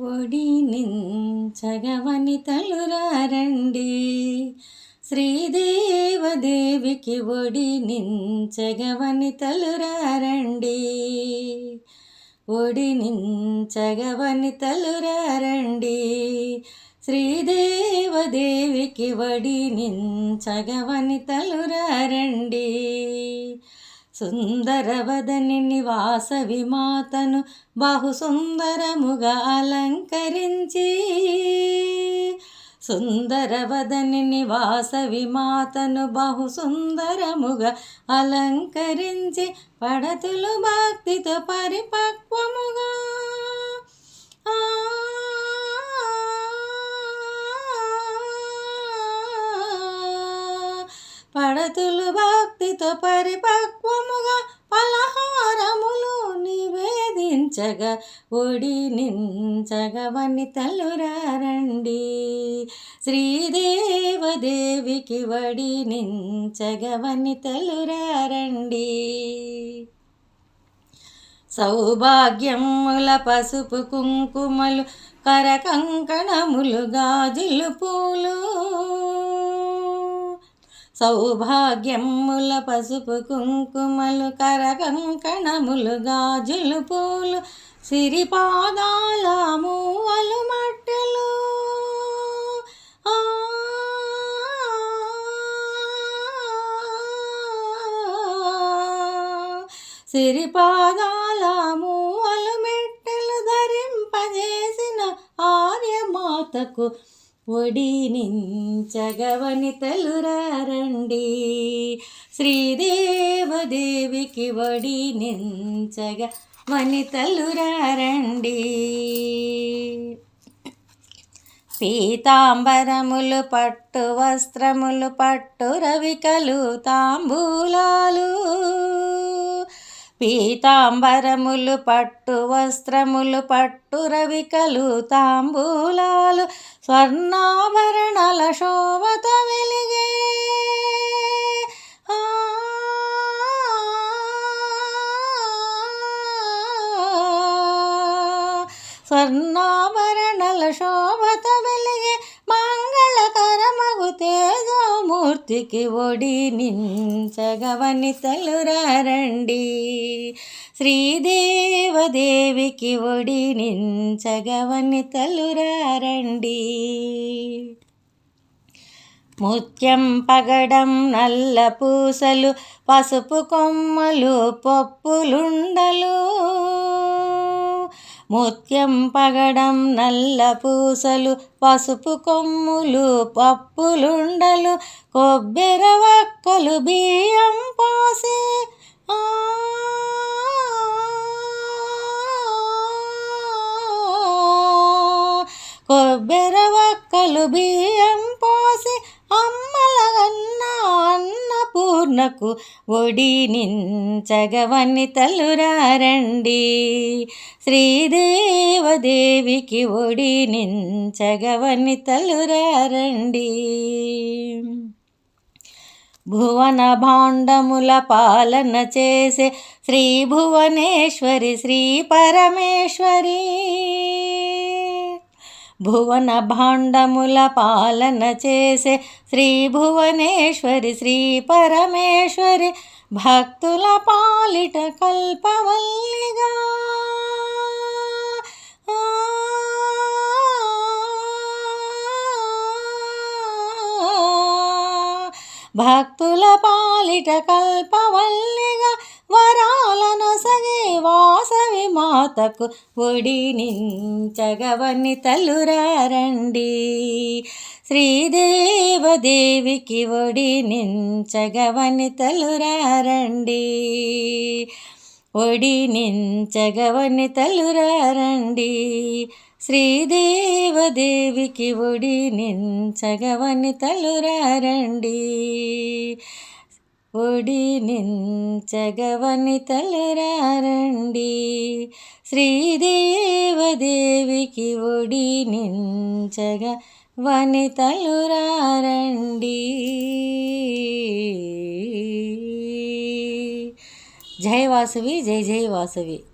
ఒడి నించగవనితలురా రండి, శ్రీదేవదేవికి ఒడి నించగవనితలురా రండి, ఒడి నించగవనితలురా రండి, శ్రీదేవదేవికి ఒడి నించగవనితలురా రండి. సుందరవదనిని వాసవి మాతను బహు సుందరముగా అలంకరించి, సుందరవదనిని వాసవి మాతను బహు సుందరముగా అలంకరించి, పడతులు భక్తితో పరిపక్వముగా పడతులు భక్తితో పరిపక్వముగా పలహారములు నివేదించగా, ఒడి నించగవనితలురా రండి, శ్రీదేవదేవికి ఒడి నించగవనితలురా రండి. సౌభాగ్యముల పసుపు కుంకుమలు, కరకంకణములు, గాజులు పూలు, సౌభాగ్యముల పసుపు కుంకుమలు, కరకంకణములు, గాజులు పూలు, సిరిపాదాల మూవలు మట్టెలు, సిరిపాదాల మూవలు మెట్టెలు ధరింపజేసిన ఆర్యమాతకు ఒడి నించగవనితలురా రండి, శ్రీదేవదేవికి ఒడి నించగవనితలురా రండి. పీతాంబరములు, పట్టు వస్త్రములు, పట్టు రవికలు, తాంబూలాలు, పీతాంబరములు, పట్టు వస్త్రములు, పట్టు రవికలు, తాంబూలాలు, స్వర్ణాభరణాల శోభత వెలిగే, స్వర్ణాభరణాల శోభత వెలిగే, మంగళకరమగు తేజోమూర్తికి ఒడి నించగవనితలురా రండి, శ్రీదేవదేవికి ఒడి నించగవనితలురా రండి. ముత్యం పగడం, నల్ల పూసలు, పసుపు కొమ్మలు, పప్పులుండలు, ముత్యం పగడం, నల్ల పూసలు, పసుపు కొమ్ములు, పప్పులుండలు, కొబ్బెర వక్కలు, బియ్యం పోసి, కొబ్బెర వక్కలు, బియ్యం పోసి, అమ్మలగన్న అన్నపూర్ణకు ఒడి నించగవనితలురా రండి, శ్రీదేవదేవికి ఒడి నించగవనితలురా రండి. భువన భాండముల పాలన చేసే శ్రీ భువనేశ్వరి, శ్రీ పరమేశ్వరి, భువన భాండముల పాలన చేసే శ్రీ భువనేశ్వరి, శ్రీ పరమేశ్వరి, భక్తుల పాలిట కల్పవల్లిగా, భక్తుల పాలిట కల్పవల్లిగా, వరాలనొసగే వాసవి మాతకు ఒడి నించగవనితలురా రండి, శ్రీదేవదేవికి ఒడి నించగవనితలురా రండి, ఒడి నించగవనితలురా రండి, శ్రీదేవదేవికి ఒడి నించగవనితలురా రండి, ఒడి నించగవనితలురా రండి, శ్రీదేవదేవికి ఒడి నించగవనితలురా రండి. జై వాసవి, జై జై వాసవి.